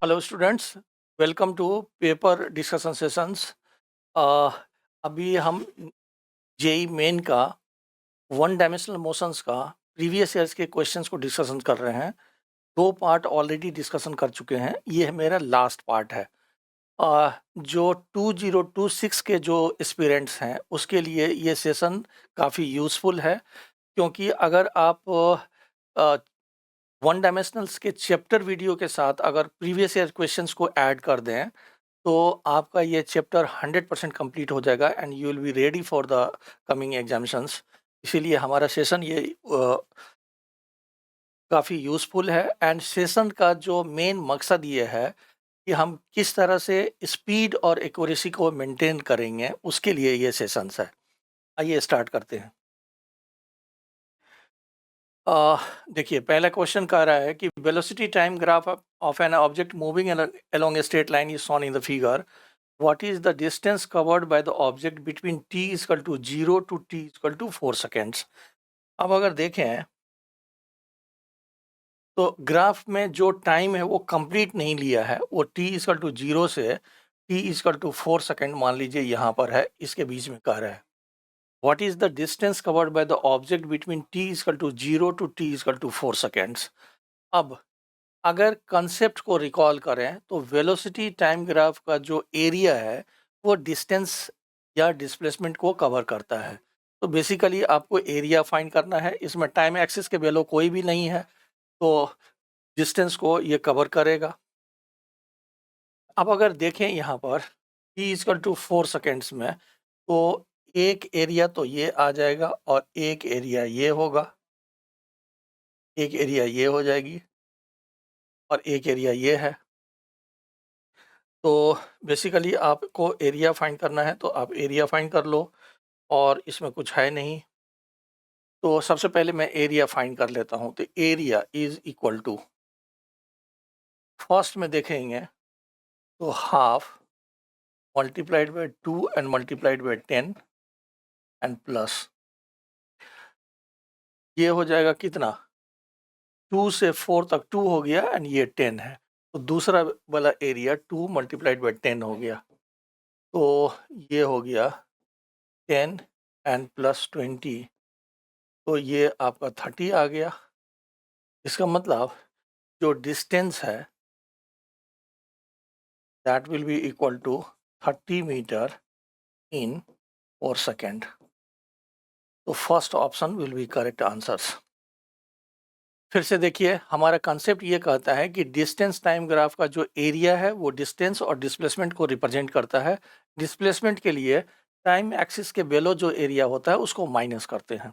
Hello students, welcome to paper discussion sessions. अभी हम JEE main का वन डायमेंशनल मोशंस का प्रीवियस ईयर्स के क्वेश्चंस को डिस्कशन कर रहे हैं। दो पार्ट ऑलरेडी डिस्कशन कर चुके हैं, ये मेरा लास्ट पार्ट है। जो 2026 के जो एस्पिरेंट्स हैं उसके लिए ये सेशन काफ़ी यूज़फुल है, क्योंकि अगर आप वन डायमेंशनल्स के चैप्टर वीडियो के साथ अगर प्रीवियस ईयर क्वेश्चंस को ऐड कर दें तो आपका ये चैप्टर 100% कंप्लीट हो जाएगा and you will be ready for the coming examinations. इसीलिए हमारा सेशन ये काफ़ी यूज़फुल है। एंड सेशन का जो मेन मकसद ये है कि हम किस तरह से स्पीड और एक्यूरेसी को मेंटेन करेंगे, उसके लिए ये सेशंस है। आइए स्टार्ट करते हैं। देखिए, पहला क्वेश्चन कह रहा है कि velocity time graph of an object moving along A straight line is shown in the figure. What is the distance covered by the object between t is equal to 0 to t is equal to 4 seconds? अब अगर देखें तो graph में जो time है वो complete नहीं लिया है, वो t is equal to 0 से t is equal to 4 second मान लीजिए यहाँ पर है, इसके बीच में कह रहा है What is the distance covered by the object between t is equal to 0 to t is equal to 4 seconds? अब अगर कंसेप्ट को रिकॉल करें तो वेलोसिटी टाइम ग्राफ का जो एरिया है वो डिस्टेंस या डिस्प्लेसमेंट को कवर करता है। तो बेसिकली आपको एरिया फाइंड करना है, इसमें टाइम एक्सिस के वैल्यू कोई भी नहीं है, तो डिस्टेंस को ये कवर करेगा। अब अगर देखें यहाँ पर t इक्वल टू 4 सेकेंड्स में, तो एक एरिया तो ये आ जाएगा और एक एरिया ये होगा, एक एरिया ये हो जाएगी और एक एरिया ये है। तो बेसिकली आपको एरिया फाइंड करना है, तो आप एरिया फाइंड कर लो और इसमें कुछ है नहीं। तो सबसे पहले मैं एरिया फाइंड कर लेता हूँ। तो area is equal to, first में देखेंगे तो half multiplied by 2 and multiplied by 10 and plus ये हो जाएगा कितना, 2 से 4 तक 2 हो गया एंड ये 10 है, तो दूसरा वाला एरिया 2 मल्टीप्लाइड बाय 10 हो गया, तो ये हो गया 10 एंड प्लस 20, तो ये आपका 30 आ गया। इसका मतलब जो डिस्टेंस है that will be equal to 30 metre in 4 second. तो first option will be correct answers. फिर से देखिए, हमारा कंसेप्ट ये कहता है कि डिस्टेंस टाइम ग्राफ का जो एरिया है वो डिस्टेंस और डिस्प्लेसमेंट को रिप्रेजेंट करता है। डिस्प्लेसमेंट के लिए टाइम एक्सिस के बेलो जो एरिया होता है उसको माइनस करते हैं।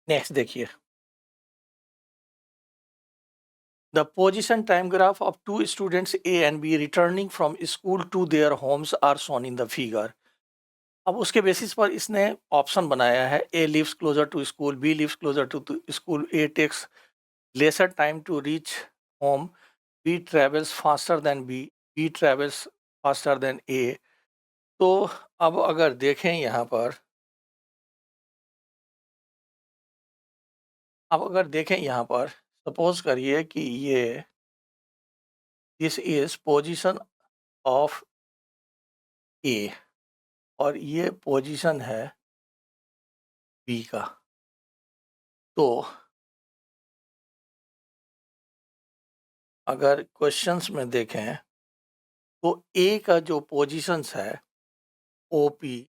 नेक्स्ट देखिए, the position time graph of two students A and B returning from school to their homes are shown in the figure. अब उसके बेसिस पर इसने ऑप्शन बनाया है, A lives closer to school, B lives closer to school, A takes lesser time to reach home, B travels faster than B, B travels faster than A। तो अब अगर देखें यहाँ पर, सपोज करिए कि ये दिस इज पोजीशन ऑफ ए और ये पोजीशन है बी का। तो अगर क्वेश्चंस में देखें तो ए का जो पोजीशंस है ओ पी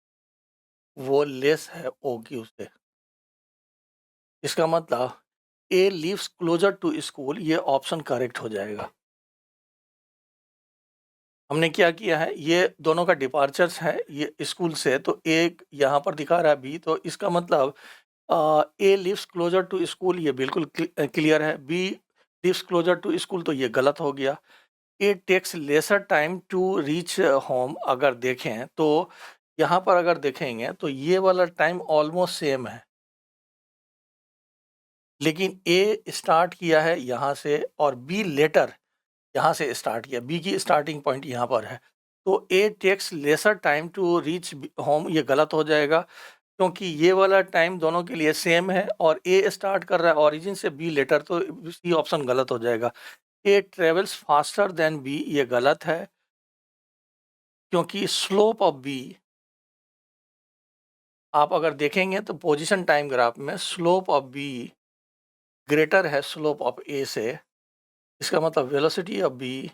वो लेस है ओ क्यू से। इसका मतलब A lives closer to school, ये ऑप्शन करेक्ट हो जाएगा। हमने क्या किया है, ये दोनों का डिपार्चर्स है ये स्कूल से, तो एक यहाँ पर दिखा रहा है बी, तो इसका मतलब A lives closer to school ये बिल्कुल क्लियर है, B lives closer to school तो ये गलत हो गया। A takes lesser time to reach home अगर देखें तो यहाँ पर अगर देखेंगे तो ये वाला टाइम ऑलमोस्ट सेम है, लेकिन ए स्टार्ट किया है यहाँ से और बी लेटर यहाँ से स्टार्ट किया, बी की स्टार्टिंग पॉइंट यहाँ पर है, तो A takes lesser time to reach home ये गलत हो जाएगा, क्योंकि ये वाला टाइम दोनों के लिए सेम है और ए स्टार्ट कर रहा है ओरिजिन से, बी लेटर, तो सी ऑप्शन गलत हो जाएगा। ए ट्रेवल्स फास्टर देन बी, ये गलत है क्योंकि स्लोप ऑफ बी आप अगर देखेंगे तो पोजीशन टाइम ग्राफ में स्लोप ऑफ बी ग्रेटर है स्लोप ऑफ ए से। इसका मतलब वेलोसिटी ऑफ बी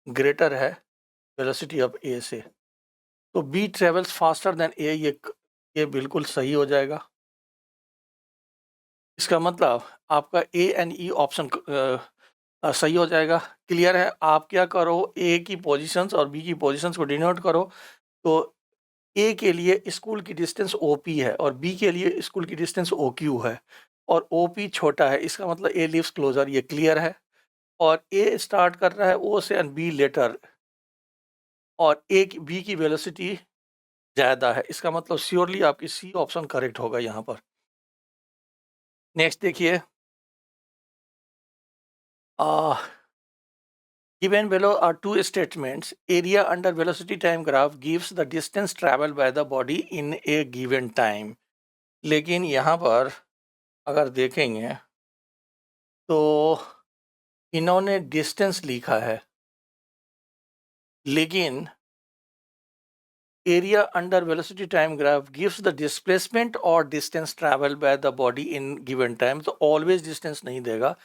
ग्रेटर है वेलोसिटी ऑफ ए से। तो बी ट्रेवल्स फास्टर देन ए, ये बिल्कुल सही हो जाएगा। इसका मतलब आपका ए एंड ई ऑप्शन सही हो जाएगा। क्लियर है? आप क्या करो, ए की पोजीशंस और बी की पोजीशंस को डिनोट करो। तो ए के लिए स्कूल की डिस्टेंस ओ पी है और बी के लिए स्कूल की डिस्टेंस ओ क्यू है और ओ पी छोटा है, इसका मतलब ए लिव्स क्लोजर, ये क्लियर है। और ए स्टार्ट कर रहा है ओ से एंड बी लेटर, और ए की बी की वेलोसिटी ज़्यादा है, इसका मतलब श्योरली आपकी सी ऑप्शन करेक्ट होगा यहाँ पर। नेक्स्ट देखिए, given below are two statements. Area under velocity time graph gives the distance traveled by the body in a given time. लेकिन यहाँ पर अगर देखेंगे तो इन्होंने डिस्टेंस लिखा है, लेकिन area under velocity time graph gives the displacement or distance traveled by the body in given time. तो always distance नहीं देगा,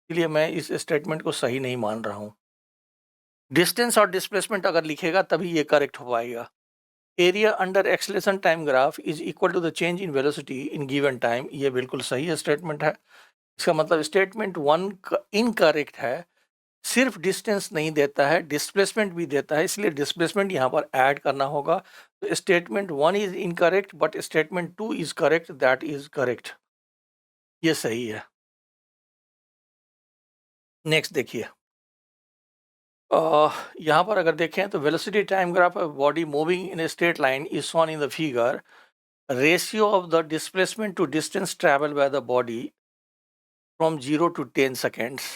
इसलिए मैं इस स्टेटमेंट को सही नहीं मान रहा हूँ। डिस्टेंस और डिस्प्लेसमेंट अगर लिखेगा तभी ये करेक्ट हो पाएगा। Area under acceleration time graph is equal to the change in velocity in given time, ये बिल्कुल सही स्टेटमेंट है। इसका मतलब स्टेटमेंट 1 इनकरेक्ट है, सिर्फ डिस्टेंस नहीं देता है, डिस्प्लेसमेंट भी देता है, इसलिए डिस्प्लेसमेंट यहाँ पर ऐड करना होगा। तो statement 1 is incorrect but statement 2 is correct, that is correct, ये सही है। नेक्स्ट देखिए, यहाँ पर अगर देखें तो velocity time graph of body moving in a straight line is shown in the figure. Ratio of the displacement to distance travel by the body from 0 to 10 seconds.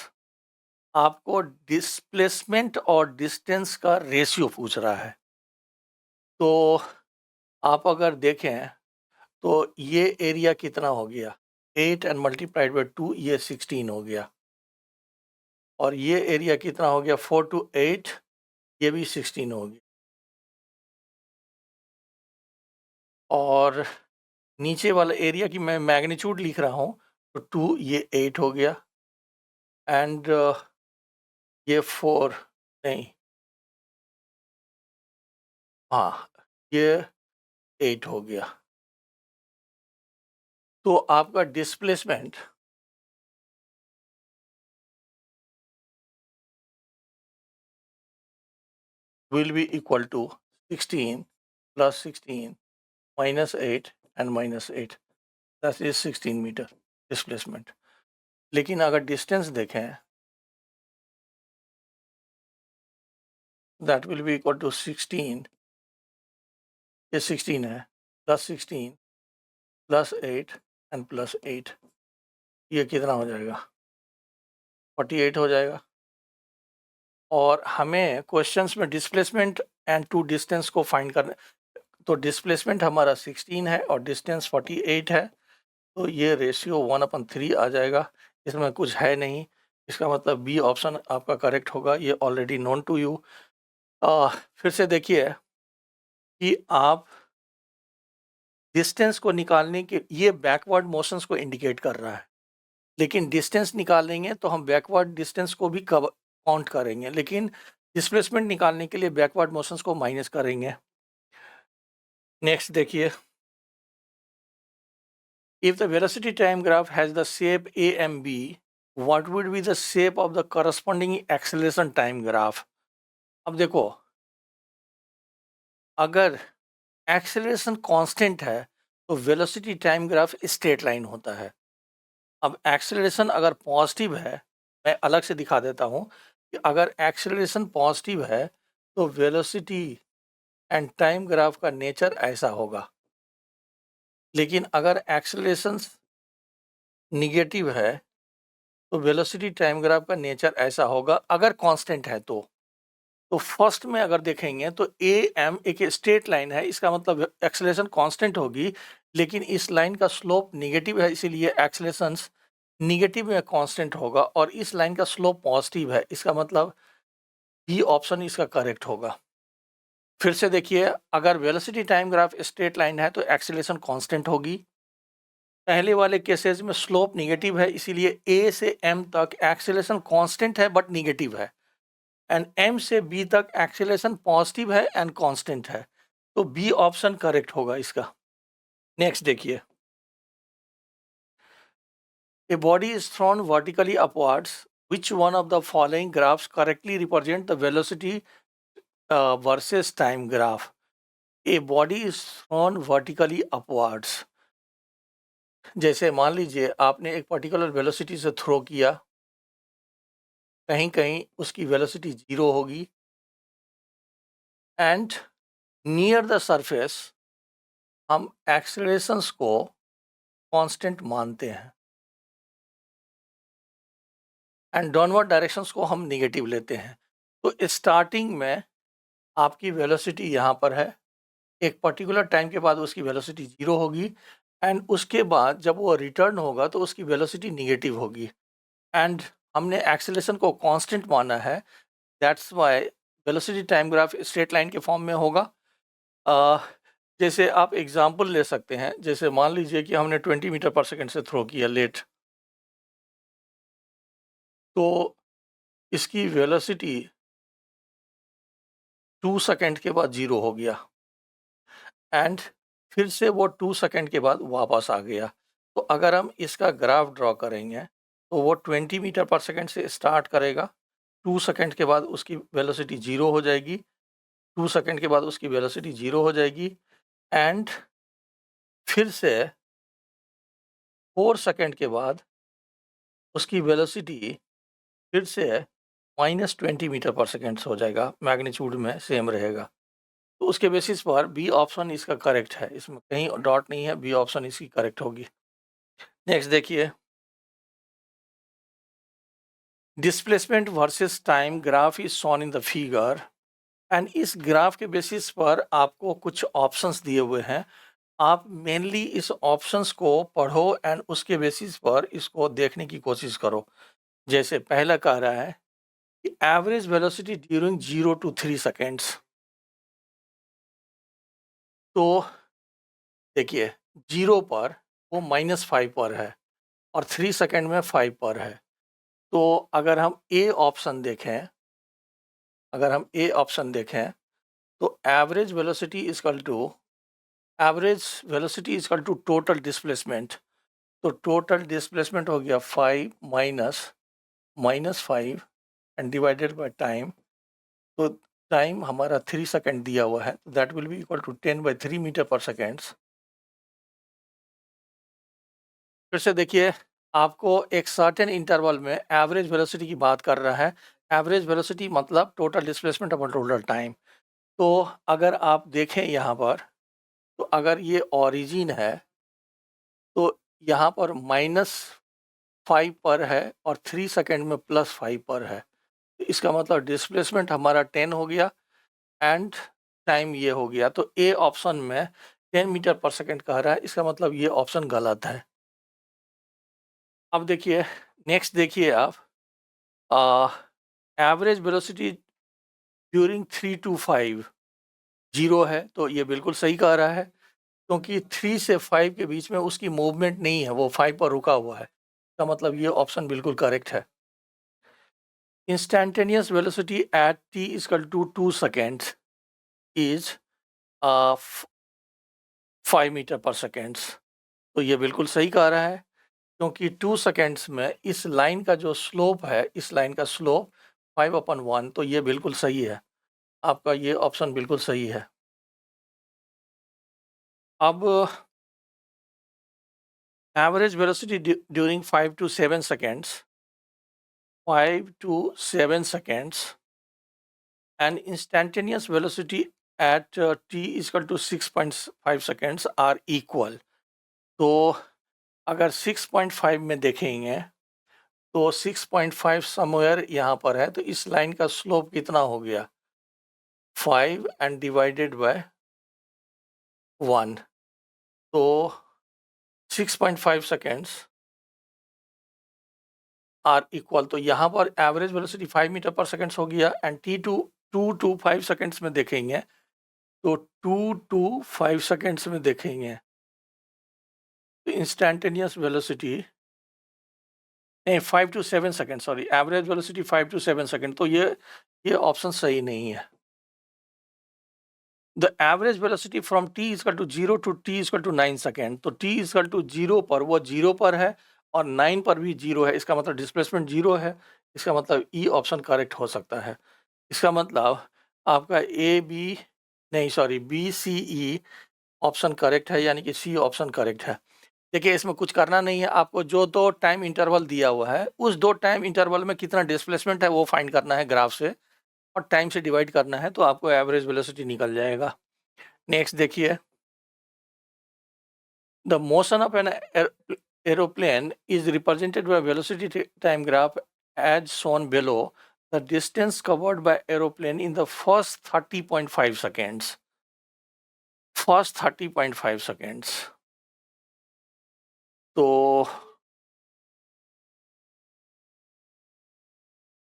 आपको डिस्प्लेसमेंट और डिस्टेंस का ratio पूछ रहा है। तो आप अगर देखें तो ये एरिया कितना हो गया, 8 एंड मल्टीप्लाइड बाई 2, ये 16 हो गया। और ये एरिया कितना हो गया, 4 to 8, ये भी 16 हो गया। और नीचे वाला एरिया की मैं मैग्नीट्यूड लिख रहा हूँ, तो 2, ये 8 हो गया। एंड ये 4 नहीं, हाँ, ये 8 हो गया। तो आपका displacement will be equal to 16 plus 16 minus 8 and minus 8, that is 16 meter displacement। लेकिन अगर डिस्टेंस देखें, that will be equal to 16, ये 16 है, plus 16 plus 8 and plus 8, ये कितना हो जाएगा, 48 हो जाएगा। और हमें क्वेश्चंस में डिस्प्लेसमेंट एंड टू डिस्टेंस को फाइंड करना, तो डिस्प्लेसमेंट हमारा 16 है और डिस्टेंस 48 है, तो ये रेशियो 1/3 आ जाएगा, इसमें कुछ है नहीं। इसका मतलब बी ऑप्शन आपका करेक्ट होगा, ये ऑलरेडी नोन टू यू। फिर से देखिए कि आप डिस्टेंस को निकालने के, ये बैकवर्ड मोशंस को इंडिकेट कर रहा है, लेकिन डिस्टेंस निकालेंगे तो हम बैकवर्ड डिस्टेंस को भी काउंट करेंगे, लेकिन डिस्प्लेसमेंट निकालने के लिए बैकवर्ड मोशंस को माइनस करेंगे। नेक्स्ट देखिए, if the velocity time graph has the shape a and b, what would be the shape of the corresponding acceleration time graph? अब देखो, अगर एक्सेलरेशन कांस्टेंट है तो velocity time graph straight line होता है। अब एक्सेलरेशन अगर पॉजिटिव है, मैं अलग से दिखा देता हूँ कि अगर एक्सेलरेशन पॉजिटिव है तो वेलोसिटी एंड टाइम ग्राफ का नेचर ऐसा होगा, लेकिन अगर एक्सेलरेशन निगेटिव है तो वेलोसिटी टाइम ग्राफ का नेचर ऐसा होगा अगर कांस्टेंट है तो फर्स्ट में अगर देखेंगे तो ए एम एक स्ट्रेट लाइन है, इसका मतलब एक्सेलरेशन कांस्टेंट होगी, लेकिन इस लाइन का स्लोप नेगेटिव है, इसीलिए एक्सेलरेशन निगेटिव में कांस्टेंट होगा और इस लाइन का स्लोप पॉजिटिव है, इसका मतलब बी ऑप्शन इसका करेक्ट होगा। फिर से देखिए, अगर velocity time graph straight line है तो एक्सीलरेशन कांस्टेंट होगी। पहले वाले केसेस में स्लोप निगेटिव है, इसीलिए ए से एम तक एक्सीलरेशन कांस्टेंट है बट निगेटिव है, एंड एम से बी तक एक्सीलरेशन पॉजिटिव है एंड कांस्टेंट है, तो बी ऑप्शन करेक्ट होगा इसका। नेक्स्ट देखिए, a body is thrown vertically upwards. Which one of the following graphs correctly represent the velocity versus time graph? A body is thrown vertically upwards. जैसे मान लीजिए आपने एक पर्टिकुलर वेलोसिटी से throw किया, कहीं कहीं उसकी वेलोसिटी 0 होगी, एंड नियर द सरफेस हम एक्सेलरेशंस को कांस्टेंट मानते हैं एंड डाउनवर्ड डायरेक्शंस को हम नेगेटिव लेते हैं। तो स्टार्टिंग में आपकी वेलोसिटी यहाँ पर है, एक पर्टिकुलर टाइम के बाद उसकी वेलोसिटी 0 होगी, एंड उसके बाद जब वो रिटर्न होगा तो उसकी वेलोसिटी निगेटिव होगी, एंड हमने एक्सेलरेशन को कांस्टेंट माना है, that's why velocity time graph straight line के फॉर्म में होगा। जैसे आप एग्जांपल ले सकते हैं, जैसे मान लीजिए कि हमने 20 मीटर पर सेकंड से थ्रो किया लेट, तो इसकी वेलोसिटी 2 सेकंड के बाद 0 हो गया, एंड फिर से वो 2 सेकंड के बाद वापस आ गया। तो अगर हम इसका ग्राफ ड्रॉ करेंगे तो वो 20 मीटर पर सेकंड से स्टार्ट करेगा, 2 सेकंड के बाद उसकी वेलोसिटी 0 हो जाएगी, 2 सेकंड के बाद उसकी वेलोसिटी 0 हो जाएगी, एंड फिर से 4 सेकंड के बाद उसकी वेलोसिटी फिर से -20 मीटर पर सेकंड हो जाएगा, मैग्नीट्यूड में सेम रहेगा। तो उसके बेसिस पर बी ऑप्शन इसका करेक्ट है, इसमें कहीं डॉट नहीं है, बी ऑप्शन इसकी करेक्ट होगी। नेक्स्ट देखिए, displacement versus time graph is shown in the figure, and इस ग्राफ के बेसिस पर आपको कुछ ऑप्शंस दिए हुए हैं। आप मेनली इस ऑप्शंस को पढ़ो एंड उसके बेसिस पर इसको देखने की कोशिश करो। जैसे पहला कह रहा है कि average velocity during 0 to 3 seconds, तो देखिए 0 पर वो -5 पर है और 3 सेकेंड में 5 पर है। तो अगर हम ए ऑप्शन देखें, तो average velocity is equal to total displacement. तो टोटल डिस्प्लेसमेंट हो गया 5 minus 5 and divided by time. तो टाइम हमारा 3 सेकेंड दिया हुआ है, that will be equal to 10/3 metre per seconds. फिर से देखिए, आपको एक सर्टेन इंटरवल में एवरेज वेलोसिटी की बात कर रहा है। एवरेज वेलोसिटी मतलब total displacement upon total time. तो अगर आप देखें यहाँ पर, तो अगर ये ओरिजिन है तो यहाँ पर -5 पर है और 3 सेकेंड में +5 पर है। तो इसका मतलब डिस्प्लेसमेंट हमारा 10 हो गया एंड टाइम ये हो गया। तो ए ऑप्शन में 10 मीटर पर सेकेंड कह रहा है, इसका मतलब ये ऑप्शन गलत है। अब देखिए, नेक्स्ट देखिए आप, एवरेज वेलोसिटी ड्यूरिंग 3 to 5 0 है, तो ये बिल्कुल सही कह रहा है, क्योंकि 3 से 5 के बीच में उसकी मूवमेंट नहीं है, वो 5 पर रुका हुआ है। इसका मतलब ये ऑप्शन बिल्कुल करेक्ट है। Instantaneous velocity at t equal to 2 seconds is 5 metre per seconds. तो ये बिल्कुल सही कह रहा है, क्योंकि 2 सेकेंड्स में इस लाइन का जो स्लोप है, इस लाइन का स्लोप 5/1, तो ये बिल्कुल सही है। आपका ये ऑप्शन बिल्कुल सही है। अब average velocity during 5 to 7 seconds and instantaneous velocity at t is equal to 6.5 seconds are equal। तो अगर 6.5 में देखेंगे तो 6.5 समवेयर यहाँ पर है, तो इस लाइन का स्लोप कितना हो गया 5 एंड डिवाइडेड बाय 1। तो 6.5 सेकेंड्स आर इक्वल, तो यहाँ पर एवरेज वेलोसिटी 5 मीटर पर सेकेंड हो गया एंड टी टू 5 सेकेंड्स में देखेंगे तो 2 to 5 सेकेंड्स में देखेंगे तो इंस्टेंटेनियस वेलोसिटी नहीं 5 to 7 second, sorry average velocity 5 to 7 second, तो ये ऑप्शन सही नहीं है। The average velocity from t equal to 0 to t equal to 9 second, तो t इक्वल टू 0 पर वो 0 पर है और 9 पर भी 0 है, इसका मतलब डिस्प्लेसमेंट 0 है, इसका मतलब ई ऑप्शन करेक्ट हो सकता है। इसका मतलब आपका ए बी नहीं sorry B C E option correct है, यानी कि सी ऑप्शन करेक्ट है। देखिए इसमें कुछ करना नहीं है, आपको जो दो टाइम इंटरवल दिया हुआ है उस दो टाइम इंटरवल में कितना डिस्प्लेसमेंट है वो फाइंड करना है ग्राफ से और टाइम से डिवाइड करना है, तो आपको एवरेज वेलोसिटी निकल जाएगा। नेक्स्ट देखिए, the motion of an aeroplane is represented by velocity time graph as shown below. The distance covered by aeroplane in the first 30.5 seconds. First 30.5 seconds. तो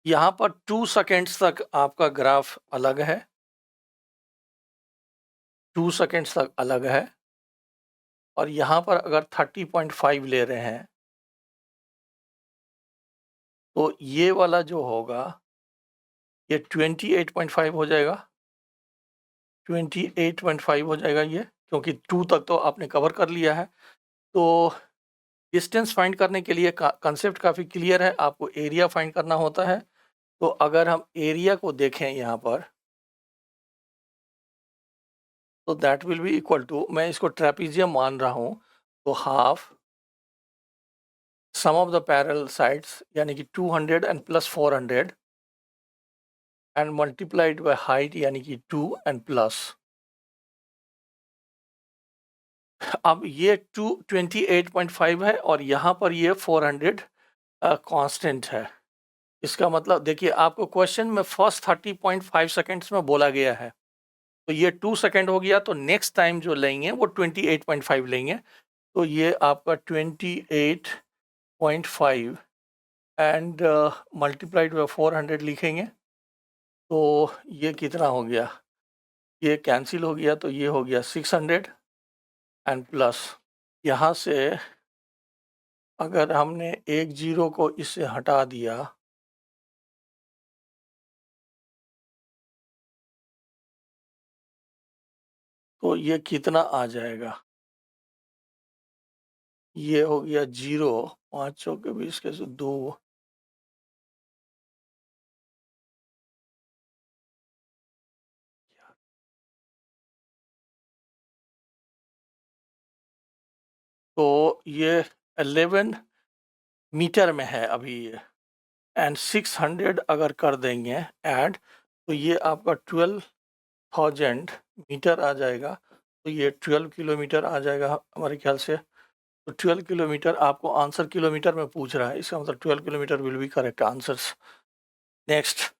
यहाँ पर 2 सेकेंड्स तक आपका ग्राफ अलग है, 2 सेकेंड्स तक अलग है, और यहाँ पर अगर 30.5 ले रहे हैं तो ये वाला जो होगा ये 28.5 हो जाएगा, 28.5 हो जाएगा ये, क्योंकि 2 तक तो आपने कवर कर लिया है। तो डिस्टेंस फाइंड करने के लिए कंसेप्ट काफ़ी क्लियर है, आपको एरिया फाइंड करना होता है। तो अगर हम एरिया को देखें यहाँ पर तो that will be equal to, मैं इसको ट्रेपीजियम मान रहा हूँ, तो half sum of the parallel sides यानी कि 200 and plus 400 and multiplied by height यानी कि 2 एंड प्लस। अब ये 28.5 है और यहाँ पर ये 400 कांस्टेंट है। इसका मतलब देखिए आपको क्वेश्चन में फर्स्ट 30.5 सेकेंड्स में बोला गया है, तो ये 2 सेकेंड हो गया, तो नेक्स्ट टाइम जो लेंगे वो 28.5 लेंगे, तो ये आपका 28.5 एंड मल्टीप्लाइड बाय 400 लिखेंगे, तो ये कितना हो गया, ये कैंसिल हो गया, तो ये हो गया 600 एंड प्लस यहाँ से अगर हमने एक जीरो को इससे हटा दिया तो ये कितना आ जाएगा, ये हो गया 0, 5 चौके 20 के से 2, तो ये 11 मीटर में है अभी ये, एंड 600 अगर कर देंगे ऐड तो ये आपका 12,000 मीटर आ जाएगा, तो ये 12 किलोमीटर आ जाएगा हमारे ख्याल से। तो 12 किलोमीटर आपको आंसर किलोमीटर में पूछ रहा है, इसका मतलब 12 kilometre will be correct answers. Next,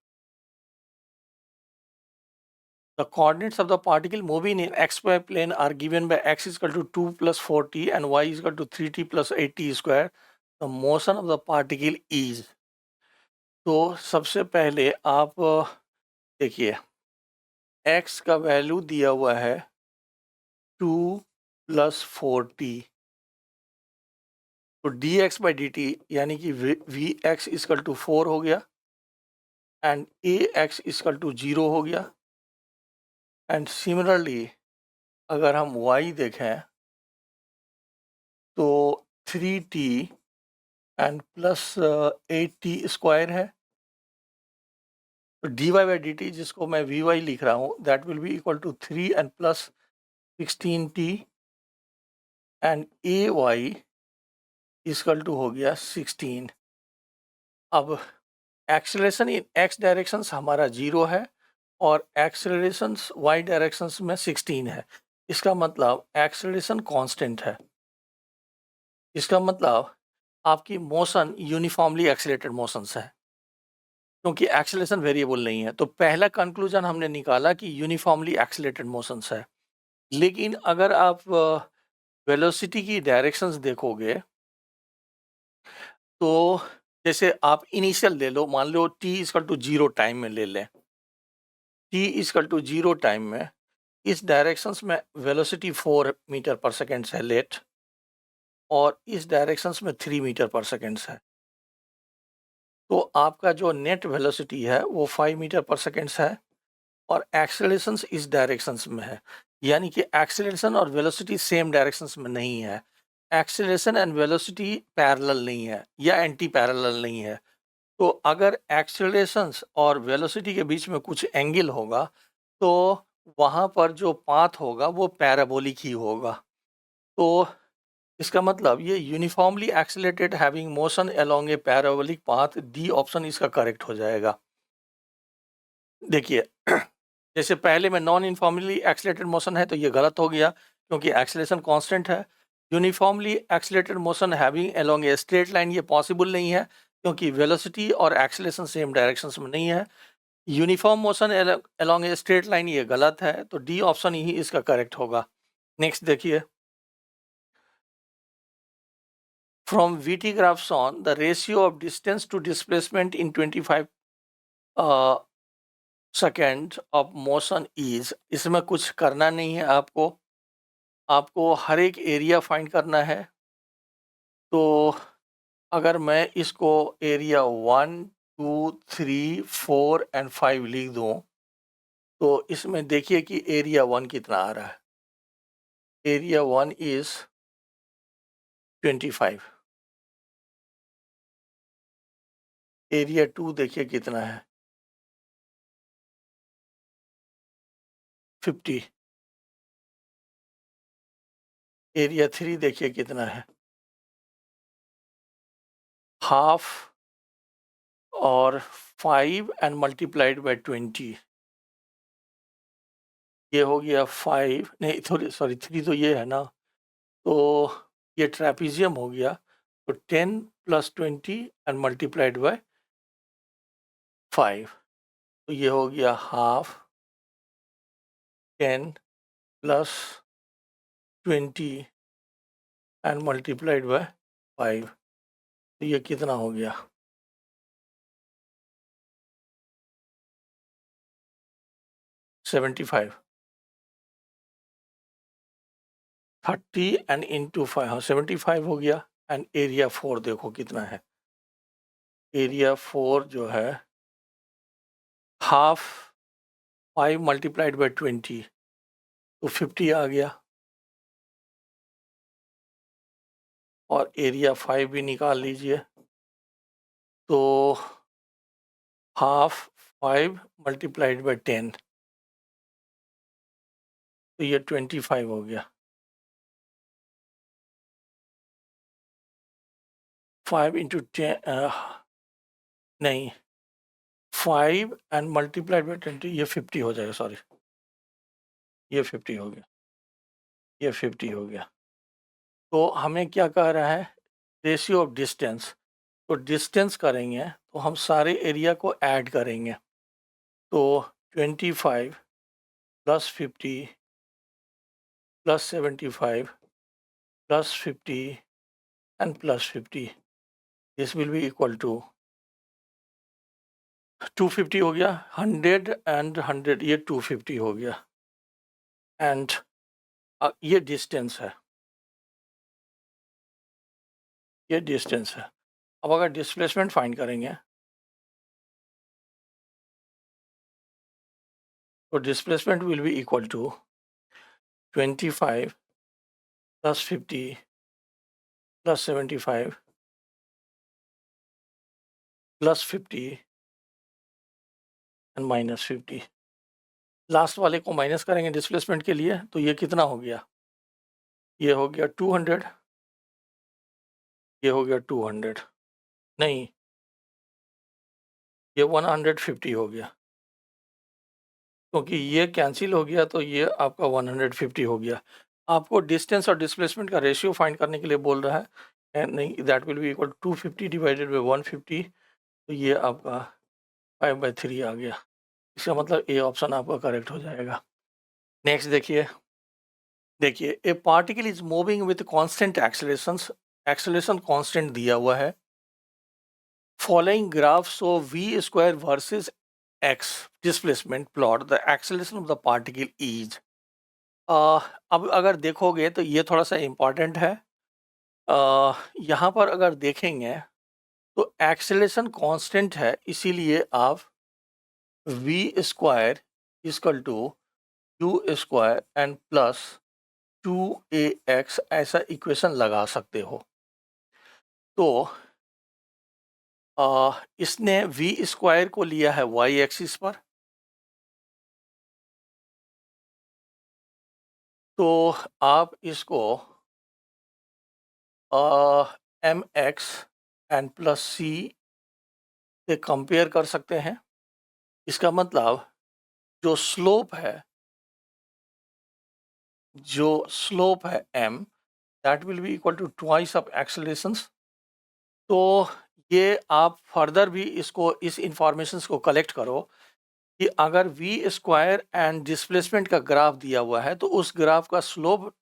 the coordinates of the particle moving in xy plane are given by x is equal to 2 plus 4t and y is equal to 3t plus 8t square. The motion of the particle is, तो सबसे पहले आप देखिए x का value दिया हुआ है 2 plus 4t, तो dx by dt यानी कि vx is equal to 4 हो गया and ax is equal to 0 हो गया, एंड सिमिलरली अगर हम y देखें तो 3t and plus 8t square है, तो dy बाई डी टी जिसको मैं vy लिख रहा हूँ that will be equal to 3 and plus 16t and ay equal to हो गया 16। अब एक्सेलरेशन इन x डायरेक्शंस हमारा 0 है और एक्सेलरेशंस y डायरेक्शंस में 16 है, इसका मतलब एक्सेलरेशन कांस्टेंट है, इसका मतलब आपकी मोशन यूनिफॉर्मली एक्सीलरेटेड मोशंस है, क्योंकि एक्सेलरेशन वेरिएबल नहीं है। तो पहला कंक्लूजन हमने निकाला कि यूनिफॉर्मली एक्सीलरेटेड मोशंस है, लेकिन अगर आप वेलोसिटी की डायरेक्शंस देखोगे तो जैसे आप इनिशियल ले लो, मान लो t इक्वल टू 0 टाइम में ले लें, t इक्वल टू 0 टाइम में इस डायरेक्शंस में वेलोसिटी 4 मीटर पर सेकेंड है लेट, और इस डायरेक्शंस में 3 मीटर पर सेकेंड है, तो आपका जो नेट वेलोसिटी है वो 5 मीटर पर सेकेंड है, और एक्सेलरेशन इस डायरेक्शंस में है, यानी कि एक्सेलरेशन और वेलोसिटी सेम डायरेक्शंस में नहीं है, एक्सेलरेशन एंड वेलोसिटी पैरेलल नहीं है या एंटी पैरेलल नहीं है। तो अगर एक्सेलरेशन और वेलोसिटी के बीच में कुछ एंगल होगा तो वहाँ पर जो पाथ होगा वो पैराबोलिक ही होगा। तो इसका मतलब ये uniformly accelerated having motion along ए पैराबोलिक पाथ, डी ऑप्शन इसका करेक्ट हो जाएगा। देखिए जैसे पहले में नॉन यूनिफॉर्मली एक्सेलरेटेड मोशन है तो ये गलत हो गया क्योंकि एक्सेलरेशन कांस्टेंट है। Uniformly accelerated motion having along ए स्ट्रेट लाइन, ये पॉसिबल नहीं है क्योंकि वेलोसिटी और एक्सेलरेशन सेम डायरेक्शंस में नहीं है। यूनिफॉर्म मोशन अलोंग ए स्ट्रेट लाइन, ये गलत है, तो डी ऑप्शन ही इसका करेक्ट होगा। नेक्स्ट देखिए, from VT graphs on the ratio of distance to displacement in 25 second of motion is, इसमें कुछ करना नहीं है आपको, आपको हर एक एरिया फाइंड करना है। तो अगर मैं इसको एरिया 1, 2, 3, 4 एंड 5 लिख दूं तो इसमें देखिए कि एरिया 1 कितना आ रहा है। Area 1 is 25। एरिया 2 देखिए कितना है, 50। एरिया 3 देखिए कितना है, हाफ, और 5 एंड मल्टीप्लाइड बाय 20, ये हो गया 5, नहीं थोड़ी सॉरी 3 तो ये है ना, तो ये ट्रेपीजियम हो गया, तो 10 प्लस 20 एंड मल्टीप्लाइड बाय 5, तो ये हो गया half, 10 plus 20 and multiplied bye 5, तो ये कितना हो गया, 75। 30 एंड इंटू 5, हाँ 75 हो गया। एंड एरिया 4 देखो कितना है, एरिया 4 जो है हाफ 5 मल्टीप्लाइड बाय 20, तो 50 आ गया, और एरिया 5 भी निकाल लीजिए, तो हाफ 5 मल्टीप्लाइड बाय 10, तो ये 25 हो गया। 5 इंटू 10 नहीं, 5 एंड मल्टीप्लाइड बाय 20, ये 50 हो जाएगा, सॉरी ये 50 हो गया, ये 50 हो गया। तो हमें क्या कह रहा है, रेशियो ऑफ डिस्टेंस, तो डिस्टेंस करेंगे तो हम सारे एरिया को ऐड करेंगे, तो 25 plus 50 plus 75 plus 50 and plus 50, this will be equal to 250 हो गया, 100 एंड 100, ये 250 हो गया। एंड ये डिस्टेंस है, ये डिस्टेंस है। अब अगर डिस्प्लेसमेंट फाइंड करेंगे तो displacement will be equal to 25 plus 50 plus 75 plus 50 and minus 50। Last वाले को माइनस करेंगे डिस्प्लेसमेंट के लिए, तो ये कितना हो गया, ये हो गया 200, ये हो गया 200, नहीं ये 150 हो गया, क्योंकि ये कैंसिल हो गया तो ये आपका 150 हो गया। आपको डिस्टेंस और डिस्प्लेसमेंट का रेशियो फाइंड करने के लिए बोल रहा है, एंड नहीं, that will be equal 250 divided by 150, तो ये आपका 5/3 आ गया। इसका मतलब ए ऑप्शन आपका करेक्ट हो जाएगा। नेक्स्ट देखिए, देखिए ए particle is moving with constant acceleration, acceleration constant दिया हुआ है, Following graph show v square versus x displacement plot the acceleration of the particle is। अब अगर देखोगे तो ये थोड़ा सा इम्पॉर्टेंट है। यहाँ पर अगर देखेंगे तो एक्सेलेरेशन कांस्टेंट है, इसीलिए आप V square equal to U square and plus 2ax ऐसा इक्वेशन लगा सकते हो। तो इसने वी स्क्वायर को लिया है वाई एक्सिस पर, तो आप इसको M X N plus C से कंपेयर कर सकते हैं। इसका मतलब जो स्लोप है m that will be equal to twice of accelerations. तो ये आप फर्दर भी इसको इस इंफॉर्मेशन को कलेक्ट करो कि अगर वी स्क्वायर एंड डिस्प्लेसमेंट का ग्राफ दिया हुआ है तो उस ग्राफ का स्लोप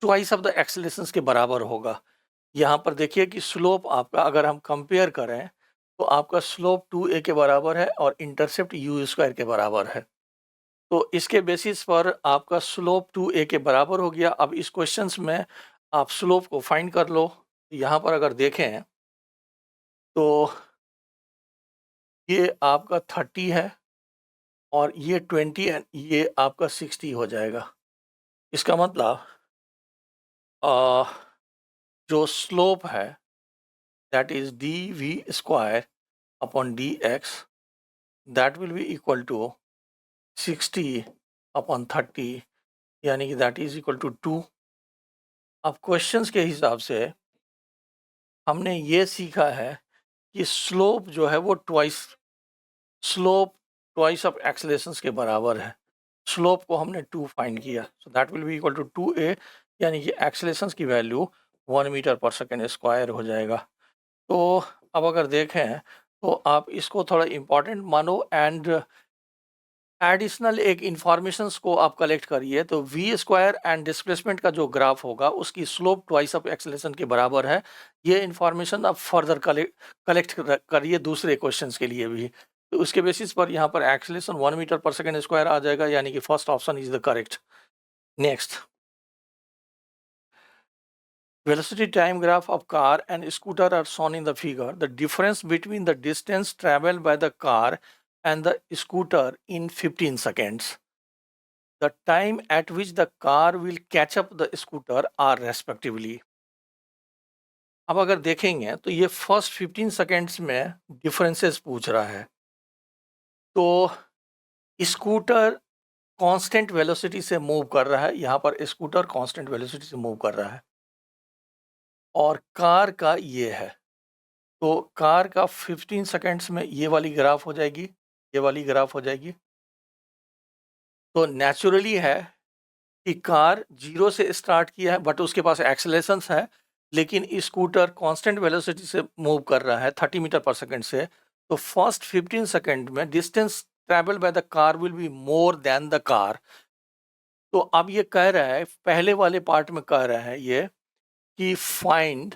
ट्वाइस ऑफ द एक्सेलरेशंस के बराबर होगा। यहाँ पर देखिए कि स्लोप आपका अगर हम कंपेयर करें तो आपका स्लोप 2a के बराबर है और इंटरसेप्ट यू स्क्वायर के बराबर है। तो इसके बेसिस पर आपका स्लोप 2a के बराबर हो गया। अब इस क्वेश्चंस में आप स्लोप को फाइंड कर लो। यहाँ पर अगर देखें तो ये आपका 30 है और ये 20 एंड ये आपका 60 हो जाएगा। इसका मतलब जो स्लोप है that is D V square upon D X that will be equal to 60 upon 30, यानी कि दैट इज इक्वल टू 2। अब क्वेश्चंस के हिसाब से हमने ये सीखा है कि स्लोप जो है वो ट्वाइस ऑफ एक्सेलरेशंस के बराबर है। स्लोप को हमने 2 फाइंड किया, so that will be equal to 2a, यानी कि एक्सेलरेशंस की वैल्यू 1 मीटर पर सेकेंड स्क्वायर हो जाएगा। तो अब अगर देखें तो आप इसको थोड़ा इम्पॉर्टेंट मानो एंड एडिशनल एक इंफॉर्मेशंस को आप कलेक्ट करिए। तो वी स्क्वायर एंड डिस्प्लेसमेंट का जो ग्राफ होगा उसकी स्लोप ट्वाइस ऑफ एक्सेलरेशन के बराबर है। ये इंफॉर्मेशन आप फर्दर कलेक्ट करिए दूसरे क्वेश्चंस के लिए भी। तो उसके बेसिस पर यहाँ पर एक्सेलरेशन 1 मीटर पर सेकेंड स्क्वायर आ जाएगा, यानी कि first option is the correct. Next, velocity time graph of car and scooter are shown in the figure. The difference between the distance traveled by the car and the scooter in 15 seconds. The time at which the car will catch up the scooter are respectively. अब अगर देखेंगे तो ये first 15 seconds में differences पूछ रहा है। तो स्कूटर कांस्टेंट वेलोसिटी से मूव कर रहा है, यहाँ पर स्कूटर कांस्टेंट वेलोसिटी से मूव कर रहा है और कार का ये है। तो कार का 15 सेकेंड्स में ये वाली ग्राफ हो जाएगी, ये वाली ग्राफ हो जाएगी। तो नेचुरली है कि कार 0 से स्टार्ट किया है बट उसके पास एक्सेलरेशंस है, लेकिन स्कूटर कांस्टेंट वेलोसिटी से मूव कर रहा है 30 मीटर पर सेकंड से। तो फर्स्ट 15 सेकंड में distance travel by the car will be more than the car. तो अब ये कह रहा है, पहले वाले पार्ट में कह रहा है ये कि find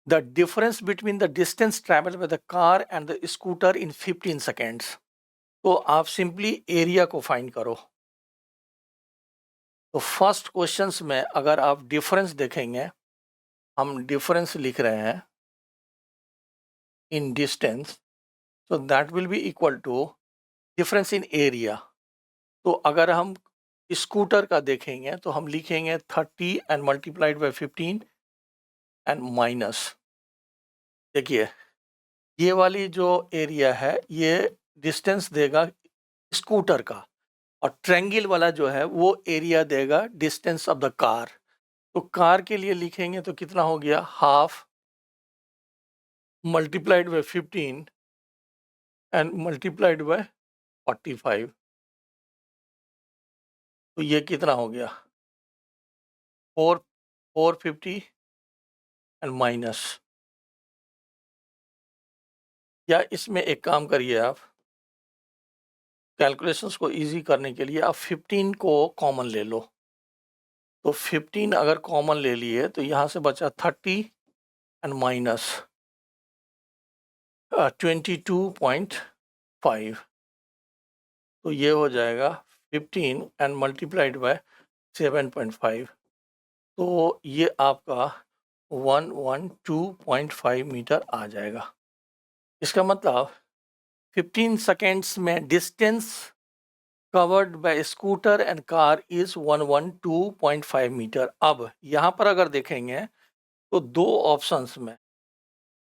the difference between the distance travel by the car and the scooter in 15 seconds. तो आप सिंपली एरिया को फाइंड करो। तो फर्स्ट क्वेश्चंस में अगर आप डिफरेंस देखेंगे, हम डिफरेंस लिख रहे हैं इन distance, so that will be equal to difference in area। तो अगर हम स्कूटर का देखेंगे तो हम लिखेंगे 30 and multiplied bye 15 and minus, देखिए ये वाली जो एरिया है ये डिस्टेंस देगा स्कूटर का, और ट्रायंगल वाला जो है वो एरिया देगा डिस्टेंस ऑफ द कार। तो कार के लिए लिखेंगे तो कितना हो गया, half multiplied bye 15 and multiplied bye 45। तो ये कितना हो गया, 450 एंड माइनस। या इसमें एक काम करिए आप, कैलकुलेशंस को इजी करने के लिए आप 15 को कॉमन ले लो। तो 15 अगर कॉमन ले लिए तो यहाँ से बचा 30 एंड माइनस 22.5, तो ये हो जाएगा 15 एंड मल्टीप्लाइड बाय 7.5, तो ये आपका 112.5 मीटर आ जाएगा। इसका मतलब 15 सेकेंड्स में distance covered by scooter and car is 112.5 metre. अब यहाँ पर अगर देखेंगे तो दो ऑप्शंस में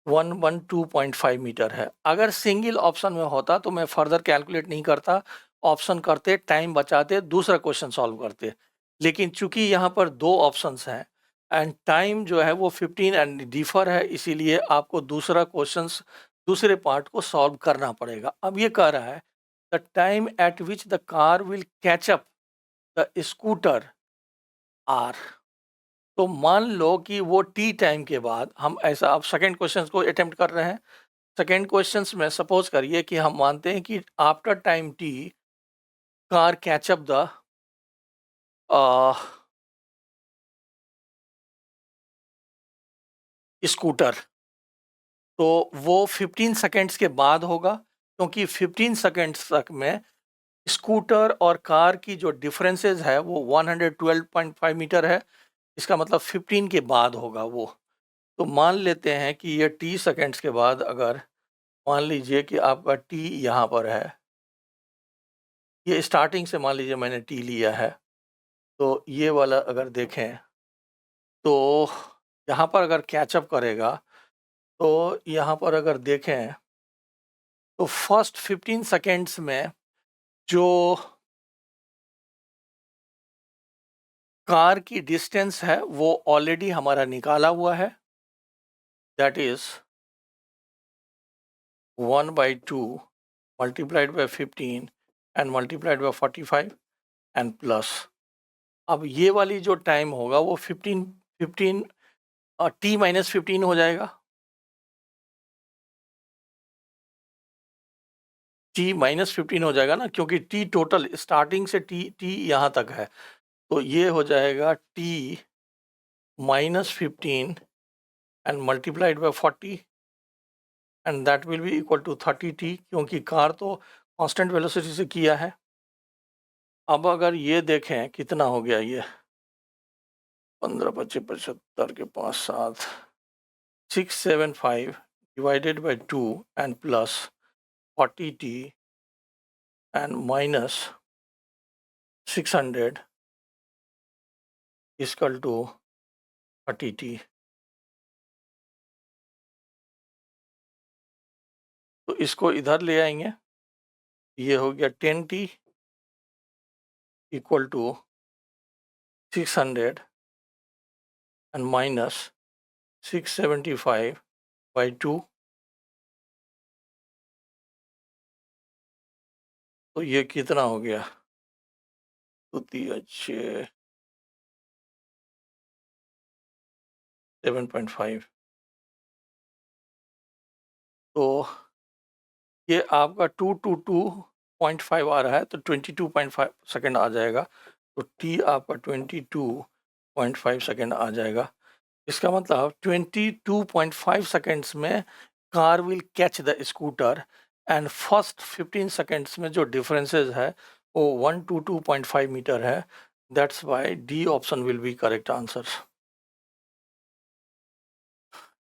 112.5 मीटर है। अगर सिंगल ऑप्शन में होता तो मैं फर्दर कैलकुलेट नहीं करता, ऑप्शन करते, टाइम बचाते, दूसरा क्वेश्चन सॉल्व करते। लेकिन चूंकि यहाँ पर दो ऑप्शंस हैं एंड टाइम जो है वो 15 एंड डिफर है, इसीलिए आपको दूसरा क्वेश्चंस दूसरे पार्ट को सॉल्व करना पड़ेगा। अब ये कह रहा है the time at which the car will catch up the scooter are. तो मान लो कि वो टी टाइम के बाद हम ऐसा, अब सेकेंड क्वेश्चन को अटेम्प्ट कर रहे हैं। सेकेंड क्वेश्चंस में सपोज करिए कि हम मानते हैं कि after time T car catch up the scooter, तो वो 15 सेकेंड्स के बाद होगा, क्योंकि 15 सेकेंड्स तक में स्कूटर और कार की जो डिफरेंसेस है वो 112.5 मीटर है। इसका मतलब 15 के बाद होगा वो। तो मान लेते हैं कि ये टी सेकेंड्स के बाद, अगर मान लीजिए कि आपका टी यहाँ पर है, ये स्टार्टिंग से मान लीजिए मैंने टी लिया है, तो ये वाला अगर देखें तो यहाँ पर अगर कैचअप करेगा तो यहाँ पर अगर देखें तो फर्स्ट 15 सेकेंड्स में जो कार की डिस्टेंस है वो ऑलरेडी हमारा निकाला हुआ है, that is 1/2 multiplied by 15 and multiplied bye 45 and plus. अब ये वाली जो टाइम होगा वो 15 टी माइनस 15 हो जाएगा, टी माइनस 15 हो जाएगा ना, क्योंकि टी टोटल स्टार्टिंग से टी यहाँ तक है, तो ये हो जाएगा T minus 15 and multiplied by 40 and that will be equal to 30 T, क्योंकि कार तो कांस्टेंट वेलोसिटी से किया है। अब अगर ये देखें कितना हो गया, ये 15 25 75 के 5 7 675 divided by 2 and plus 40 T and minus 600 equal to 30 T. तो इसको इधर ले आएंगे, ये हो गया 10 T equal to 600 and minus 675 by 2, तो ये कितना हो गया, तो 7.5, तो ये आपका 222.5 आ रहा है, तो 22.5 सेकेंड आ जाएगा, तो टी आपका 22.5 सेकेंड आ जाएगा। इसका मतलब 22.5 सेकेंड्स में car will catch the scooter and first 15 seconds में जो डिफरेंसेस है वो 122.5 मीटर है। That's why D option will be correct answer.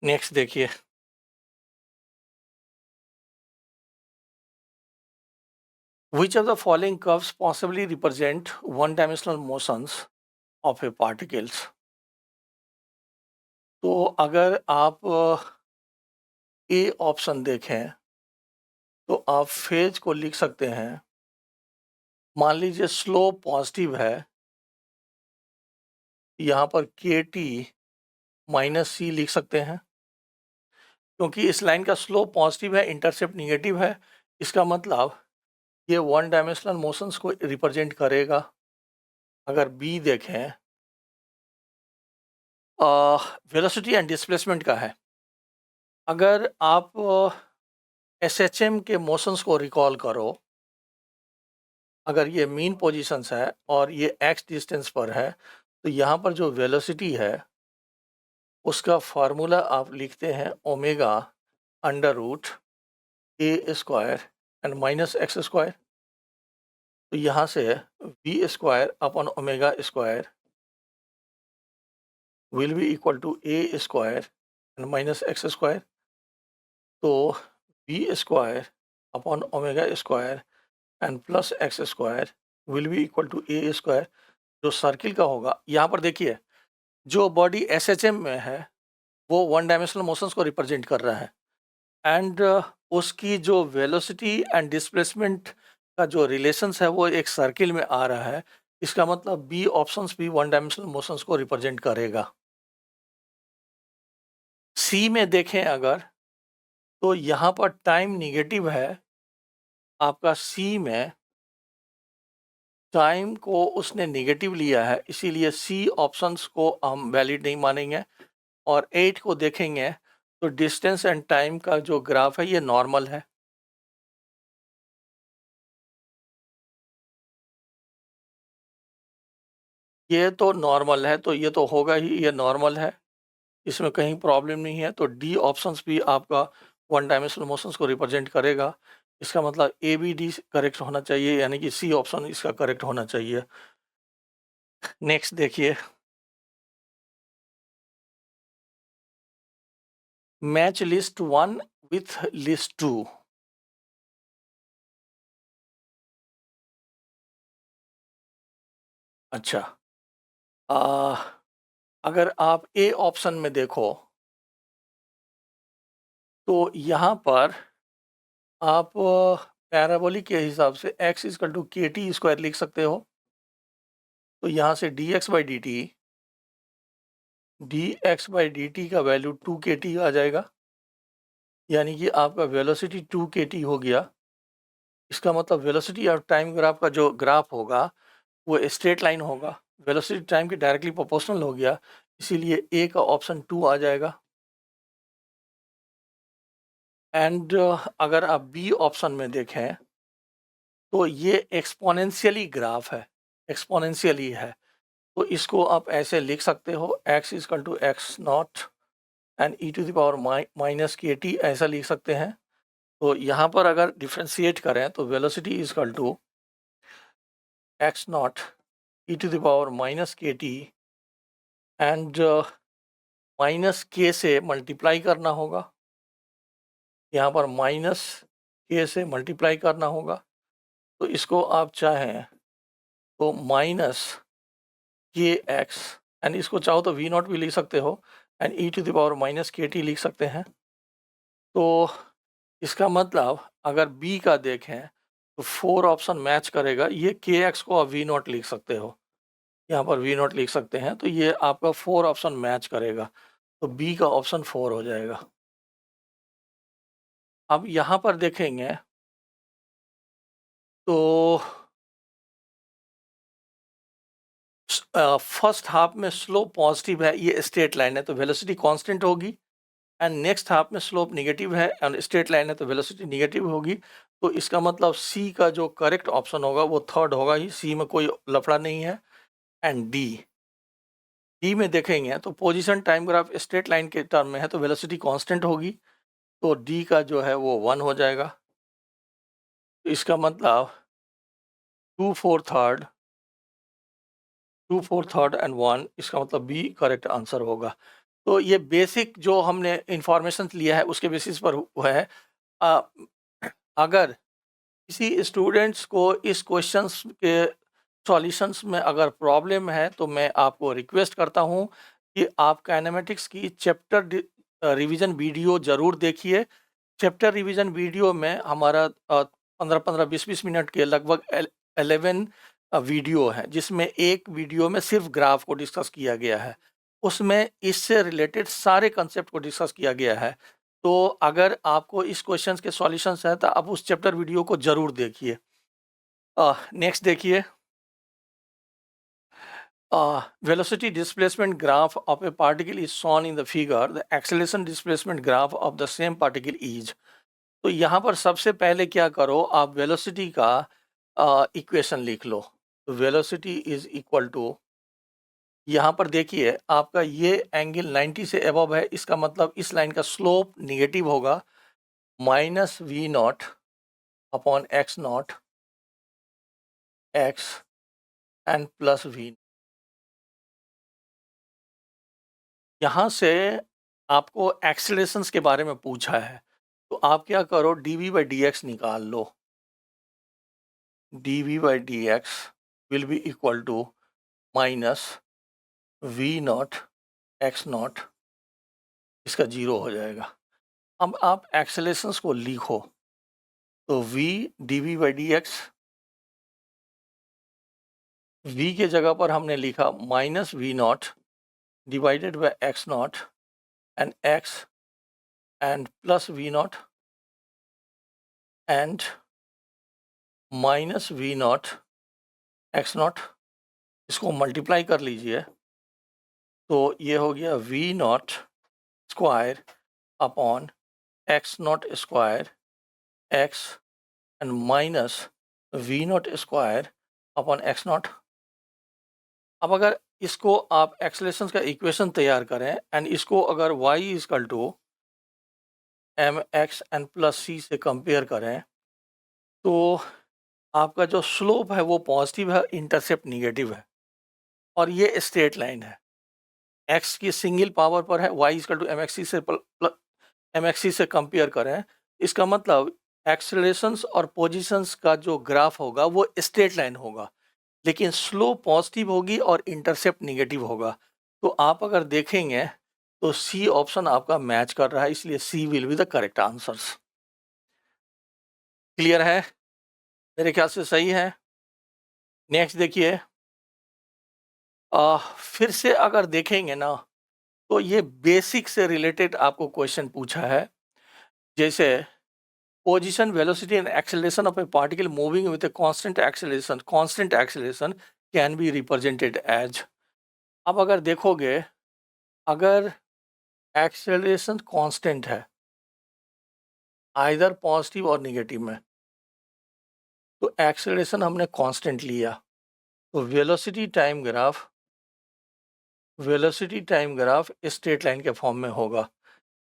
Next देखिए, which of the following curves possibly represent one-dimensional motions of a particles? तो अगर आप ए option देखें तो आप फेज को लिख सकते हैं, मान लीजिए स्लोप पॉजिटिव है, यहाँ पर के टी माइनस सी लिख सकते हैं, क्योंकि इस लाइन का स्लोप पॉजिटिव है, इंटरसेप्ट निगेटिव है, इसका मतलब ये वन डायमेंशनल मोशंस को रिप्रेजेंट करेगा। अगर बी देखें वेलोसिटी एंड डिस्प्लेसमेंट का है, अगर आप एसएचएम के मोशंस को रिकॉल करो, अगर ये मीन पोजीशंस है और ये एक्स डिस्टेंस पर है, तो यहाँ पर जो वेलोसिटी है उसका फार्मूला आप लिखते हैं omega under root A square and minus X square, तो यहाँ से V square upon omega square will be equal to A square and minus X square, तो V square upon omega square and plus X square will be equal to A square, जो circle का होगा। यहाँ पर देखिए जो body S H M में है वो वन डायमेंशनल मोशंस को रिप्रेजेंट कर रहा है, एंड उसकी जो वेलोसिटी एंड डिस्प्लेसमेंट का जो रिलेशंस है वो एक सर्किल में आ रहा है। इसका मतलब बी ऑप्शंस भी वन डायमेंशनल मोशंस को रिप्रेजेंट करेगा। सी में देखें अगर, तो यहाँ पर टाइम निगेटिव है, आपका सी में टाइम को उसने निगेटिव लिया है, इसीलिए सी ऑप्शंस को हम वैलिड नहीं मानेंगे। और 8 को देखेंगे तो डिस्टेंस एंड टाइम का जो ग्राफ है ये नॉर्मल है। ये तो नॉर्मल है, तो ये तो होगा ही, ये नॉर्मल है, इसमें कहीं प्रॉब्लम नहीं है। तो डी ऑप्शंस भी आपका वन डायमेंशनल मोशंस को रिप्रेजेंट करेगा। इसका मतलब ए बी डी करेक्ट होना चाहिए, यानी कि सी ऑप्शन इसका करेक्ट होना चाहिए। नेक्स्ट देखिए, मैच लिस्ट 1 विथ लिस्ट 2। अच्छा, आ, अगर आप ए ऑप्शन में देखो तो यहाँ पर आप पैराबोलिक के हिसाब से x इक्वल टू के टी स्क्वायर लिख सकते हो। तो यहाँ से D x by D T का वैल्यू 2 kT आ जाएगा, यानी कि आपका वेलोसिटी 2 kT हो गया। इसका मतलब वेलोसिटी और टाइम ग्राफ का जो ग्राफ होगा वो स्ट्रेट लाइन होगा, वेलोसिटी टाइम के डायरेक्टली प्रोपोर्शनल हो गया, इसीलिए ए का ऑप्शन 2 आ जाएगा। एंड अगर आप बी ऑप्शन में देखें तो ये एक्सपोनेंशियली ग्राफ है, एक्सपोनेंशियली है, तो इसको आप ऐसे लिख सकते हो x equal to X not and E to the power minus K T, ऐसा लिख सकते हैं। तो यहाँ पर अगर डिफ्रेंशिएट करें तो velocity equal to X not E to the power minus K T and minus K से मल्टीप्लाई करना होगा, यहाँ पर माइनस के से मल्टीप्लाई करना होगा। तो इसको आप चाहें तो माइनस के एक्स, एंड इसको चाहो तो वी नॉट भी लिख सकते हो, and E to the power minus K T लिख सकते हैं। तो इसका मतलब अगर बी का देखें तो 4 ऑप्शन मैच करेगा, ये के एक्स को आप वी नॉट लिख सकते हो, यहाँ पर वी नॉट लिख सकते हैं, तो ये आपका 4 ऑप्शन मैच करेगा, तो बी का ऑप्शन 4 हो जाएगा। अब यहाँ पर देखेंगे तो फर्स्ट हाफ में स्लोप पॉजिटिव है, ये स्ट्रेट लाइन है तो वेलोसिटी कांस्टेंट होगी, एंड नेक्स्ट हाफ में स्लोप नेगेटिव है एंड स्ट्रेट लाइन है तो वेलोसिटी नेगेटिव होगी। तो इसका मतलब सी का जो करेक्ट ऑप्शन होगा वो थर्ड होगा ही, सी में कोई लफड़ा नहीं है। एंड डी में देखेंगे तो position time graph straight line के टर्म में है तो वेलोसिटी कांस्टेंट होगी, तो डी का जो है वो 1 हो जाएगा। तो इसका मतलब 2/4 एंड 1, इसका मतलब बी करेक्ट आंसर होगा। तो ये बेसिक जो हमने इंफॉर्मेशन लिया है उसके बेसिस पर हुआ है। अ, अगर किसी स्टूडेंट्स को इस क्वेश्चंस के सॉल्यूशंस में अगर प्रॉब्लम है तो मैं आपको रिक्वेस्ट करता हूं कि आप काइनेमेटिक्स की चैप्टर रिवीजन वीडियो ज़रूर देखिए। चैप्टर रिवीजन वीडियो में हमारा 15-15, 20-20 मिनट के लगभग 11 वीडियो हैं, जिसमें एक वीडियो में सिर्फ ग्राफ को डिस्कस किया गया है, उसमें इससे रिलेटेड सारे कंसेप्ट को डिस्कस किया गया है। तो अगर आपको इस क्वेश्चंस के सॉल्यूशंस हैं तो आप उस चैप्टर वीडियो को ज़रूर देखिए। नेक्स्ट देखिए, velocity displacement graph of a particle is shown in the figure, the acceleration displacement graph of the same particle is। तो यहाँ पर सबसे पहले क्या करो, आप वेलोसिटी का इक्वेशन लिख लो। तो वेलोसिटी इज इक्वल टू, यहाँ पर देखिए आपका ये एंगल 90 से अबव है, इसका मतलब इस लाइन का स्लोप निगेटिव होगा, minus V not upon X not X and plus V. यहाँ से आपको एक्सेलरेशंस के बारे में पूछा है, तो आप क्या करो, D V by D X निकाल लो। D V by D X will be equal to minus V naught X naught, इसका जीरो हो जाएगा। अब आप एक्सेलरेशंस को लिखो, तो v D V by D X, v के जगह पर हमने लिखा minus V naught divided by X not and X and plus V naught and minus V naught X naught, इसको मल्टीप्लाई कर लीजिए, तो ये हो गया V not square upon X not square X and minus V not square upon X not. अब अगर इसको आप एक्सेलरेशन का इक्वेशन तैयार करें एंड इसको अगर y equal to M X N plus C से कंपेयर करें, तो आपका जो स्लोप है वो पॉजिटिव है, इंटरसेप्ट निगेटिव है, और ये स्ट्रेट लाइन है। x की सिंगल पावर पर है, y equal to M X C से एम एक्स सी से कंपेयर करें, इसका मतलब एक्सेलरेशंस और पोजीशंस का जो ग्राफ होगा वो स्ट्रेट लाइन होगा, लेकिन स्लो पॉजिटिव होगी और इंटरसेप्ट निगेटिव होगा। तो आप अगर देखेंगे तो सी ऑप्शन आपका मैच कर रहा है, इसलिए C will be the correct answers. Clear है? मेरे ख्याल से सही है। नेक्स्ट देखिए, फिर से अगर देखेंगे ना, तो ये बेसिक से रिलेटेड आपको क्वेश्चन पूछा है, जैसे position velocity and acceleration of a particle moving with a constant acceleration can be represented as. अब अगर देखोगे, अगर एक्सेलरेशन कांस्टेंट है आइदर पॉजिटिव और निगेटिव में, तो एक्सेलरेशन हमने कांस्टेंट लिया, तो velocity time graph straight line के फॉर्म में होगा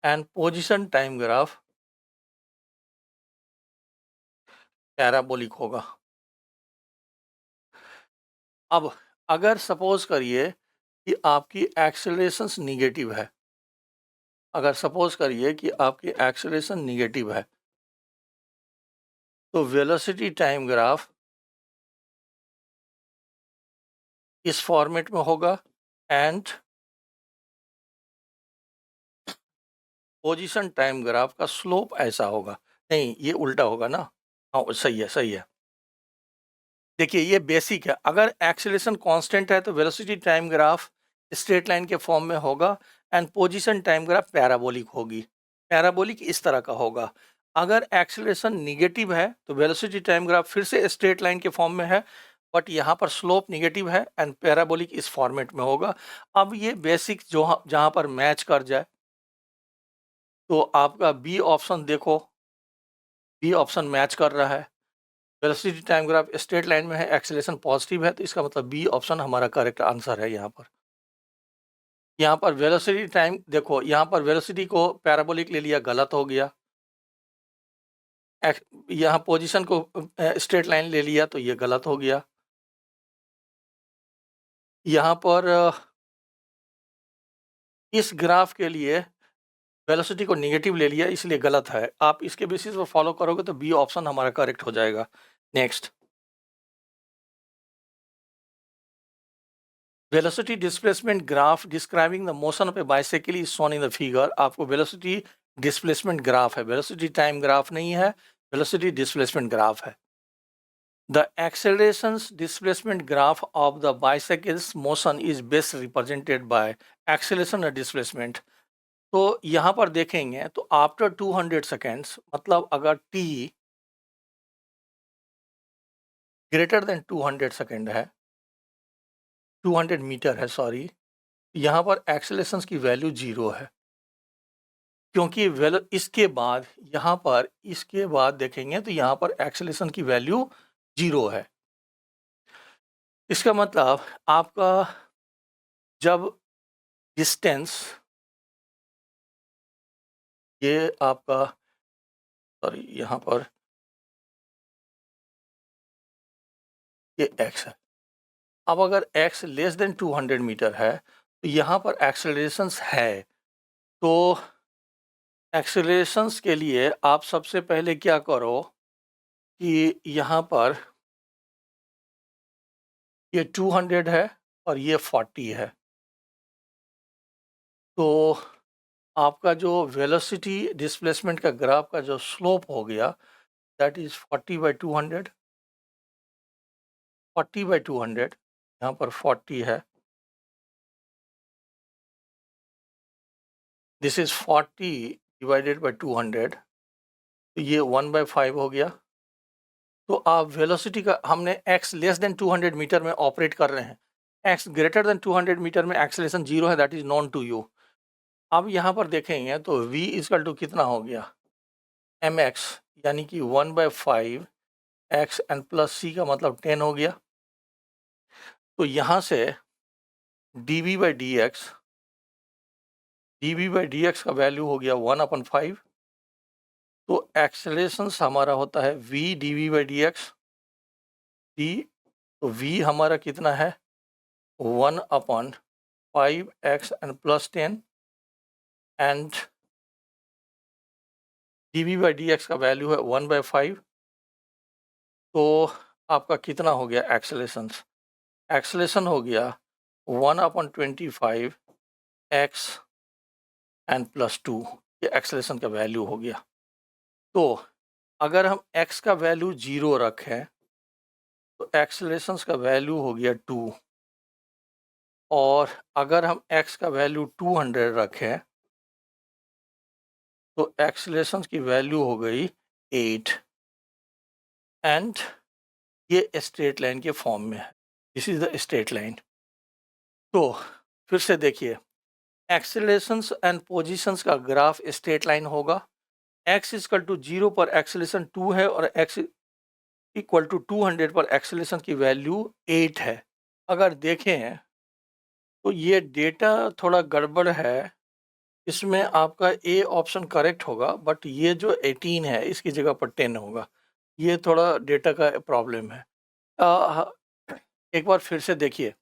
एंड पोजीशन टाइम ग्राफ पैराबोलिक होगा। अब अगर सपोज करिए कि आपकी एक्सेलरेशन निगेटिव है, तो वेलोसिटी टाइम ग्राफ इस फॉर्मेट में होगा एंड पोजीशन टाइम ग्राफ का स्लोप ऐसा होगा। नहीं, ये उल्टा होगा ना। हाँ, सही है। देखिए, ये बेसिक है। अगर एक्सेलरेशन कांस्टेंट है तो velocity time graph straight line के फॉर्म में होगा एंड पोजीशन टाइम ग्राफ पैराबोलिक होगी। पैराबोलिक इस तरह का होगा। अगर एक्सेलरेशन निगेटिव है तो वेलोसिटी टाइम ग्राफ फिर से स्ट्रेट लाइन के फॉर्म में है, बट यहाँ पर स्लोप निगेटिव है एंड पैराबोलिक इस फॉर्मेट में होगा। अब ये बेसिक जो जहाँ पर मैच कर जाए, तो आपका बी ऑप्शन देखो, बी ऑप्शन मैच कर रहा है। Velocity time graph straight line में है, एक्सेलरेशन पॉजिटिव है, तो इसका मतलब बी ऑप्शन हमारा करेक्ट आंसर है। यहाँ पर वेलोसिटी टाइम देखो, यहाँ पर वेलोसिटी को पैराबोलिक ले लिया, गलत हो गया। यहाँ पोजीशन को स्ट्रेट लाइन ले लिया, तो ये गलत हो गया। यहाँ पर इस ग्राफ के लिए वेलोसिटी को नेगेटिव ले लिया, इसलिए गलत है। आप इसके बेसिस पर फॉलो करोगे तो बी ऑप्शन हमारा करेक्ट हो जाएगा। Next, velocity displacement graph describing the motion of a bicycle is shown in the figure. आपको वेलोसिटी डिस्प्लेसमेंट ग्राफ है, वेलोसिटी टाइम ग्राफ नहीं है, वेलोसिटी डिस्प्लेसमेंट ग्राफ है। The accelerations displacement graph of the bicycle's motion is best represented by acceleration और displacement. तो यहाँ पर देखेंगे तो आफ्टर 200 सेकेंड्स, मतलब अगर t ग्रेटर देन 200 सेकेंड है, 200 मीटर है, सॉरी, यहाँ पर एक्सेलरेशंस की वैल्यू 0 है, क्योंकि इसके बाद देखेंगे तो यहाँ पर एक्सेलरेशन की वैल्यू 0 है। इसका मतलब आपका जब डिस्टेंस, ये आपका सॉरी यहाँ पर ये x है। अब अगर x लेस देन 200 मीटर है तो यहाँ पर एक्सेलरेशंस है। तो एक्सेलरेशंस के लिए आप सबसे पहले क्या करो कि यहाँ पर ये 200 है और ये 40 है, तो आपका जो वेलोसिटी डिस्प्लेसमेंट का ग्राफ का जो स्लोप हो गया दैट इज 40/200। 40/200 यहाँ पर 40 है, दिस इज 40/200, तो ये 1/5 हो गया। तो आप वेलोसिटी का हमने x लेस देन 200 मीटर में ऑपरेट कर रहे हैं, x ग्रेटर देन 200 मीटर में एक्सेलरेशन 0 है, that is known to you. अब यहाँ पर देखेंगे तो v इक्वल टू कितना हो गया mx, यानी कि 1/5 x एन प्लस c का मतलब 10 हो गया। तो यहाँ से dv/dx का वैल्यू हो गया 1/5। तो एक्सेलरेशन हमारा होता है v dv/dx d, तो v हमारा कितना है 1/5 x N plus 10 and dv/dx का वैल्यू है 1/5। तो आपका कितना हो गया एक्सेलरेशन? एक्सेलरेशन हो गया 1/25 x एन प्लस 2, ये एक्सेलरेशन का वैल्यू हो गया। तो अगर हम x का वैल्यू 0 रखें तो एक्सेलरेशन का वैल्यू हो गया 2, और अगर हम x का वैल्यू 200 रखें तो एक्सेलरेशन की वैल्यू हो गई 8, एंड ये स्ट्रेट लाइन के फॉर्म में है, this is the straight line. तो फिर से देखिए, एक्सेलरेशंस एंड पोजीशंस का ग्राफ स्ट्रेट लाइन होगा। x इक्वल टू 0 पर एक्सेलरेशन 2 है और x इक्वल टू 200 पर एक्सेलरेशन की वैल्यू 8 है। अगर देखें तो ये डेटा थोड़ा गड़बड़ है, इसमें आपका ए ऑप्शन करेक्ट होगा, बट ये जो 18 है इसकी जगह पर 10 होगा, ये थोड़ा डेटा का प्रॉब्लम है। एक बार फिर से देखिए,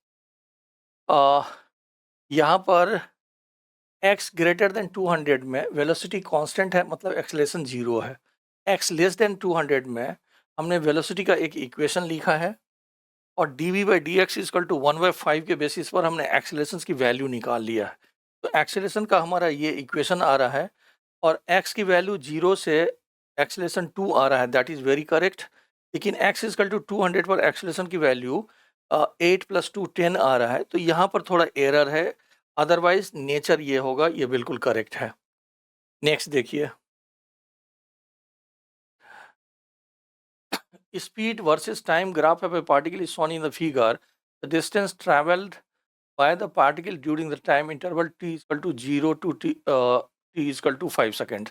यहाँ पर x ग्रेटर देन 200 में वेलोसिटी कांस्टेंट है, मतलब एक्सेलरेशन 0 है। x लेस देन 200 में हमने वेलोसिटी का एक इक्वेशन लिखा है और dv/dx इक्वल टू 1/5 के बेसिस पर हमने एक्सेलरेशन की वैल्यू निकाल लिया है। तो एक्सेलरेशन का हमारा ये इक्वेशन आ रहा है और x की वैल्यू 0 से एक्सेलरेशन 2 आ रहा है, दैट इज़ वेरी करेक्ट। लेकिन x इक्वल टू 200 पर एक्सेलरेशन की वैल्यू 8 + 2 10 आ रहा है, तो यहाँ पर थोड़ा एरर है, अदरवाइज नेचर ये होगा, ये बिल्कुल करेक्ट है। नेक्स्ट देखिए, speed versus time graph of a particle is shown in the figure. The distance traveled by the particle during the time interval t equal to 0 to t equal to 5 second.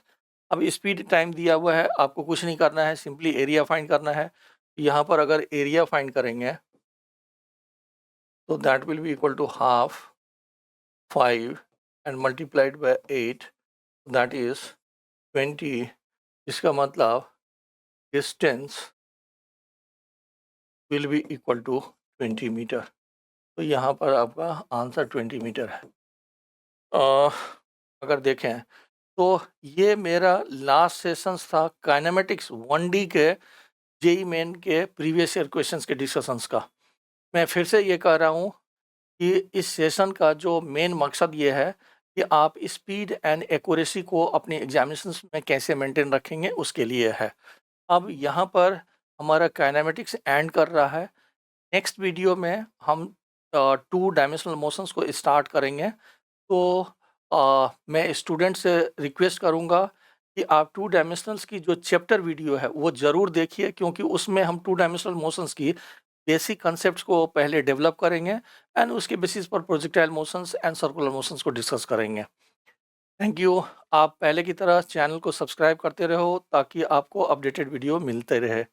अब speed time दिया हुआ है, आपको कुछ नहीं करना है, simply area find करना है। यहाँ पर अगर एरिया फाइंड करेंगे तो that will be equal to half 5 and multiplied by 8, that is 20। इसका मतलब distance will be equal to 20 metre. तो यहाँ पर आपका आंसर 20 मीटर है। अगर देखें तो ये मेरा लास्ट सेशंस था काइनेमेटिक्स 1D के जेई मेन के प्रीवियस ईयर क्वेश्चंस के डिस्कशंस का। मैं फिर से ये कह रहा हूँ कि इस सेशन का जो मेन मकसद ये है कि आप स्पीड एंड एक्यूरेसी को अपने एग्जामिनेशंस में कैसे मेंटेन रखेंगे, उसके लिए है। अब यहाँ पर हमारा काइनेमेटिक्स एंड कर रहा है। नेक्स्ट वीडियो में हम 2 डायमेंशनल मोशंस को स्टार्ट करेंगे। तो मैं स्टूडेंट से रिक्वेस्ट करूँगा कि आप 2 डायमेंशनल्स की जो चैप्टर वीडियो है वो ज़रूर देखिए, क्योंकि उसमें हम 2 डायमेंशनल मोशंस की बेसिक कंसेप्ट्स को पहले डेवलप करेंगे एंड उसके बेसिस पर projectile motions and circular motions को डिस्कस करेंगे। Thank you. आप पहले की तरह चैनल को सब्सक्राइब करते रहो ताकि आपको अपडेटेड वीडियो मिलते रहे।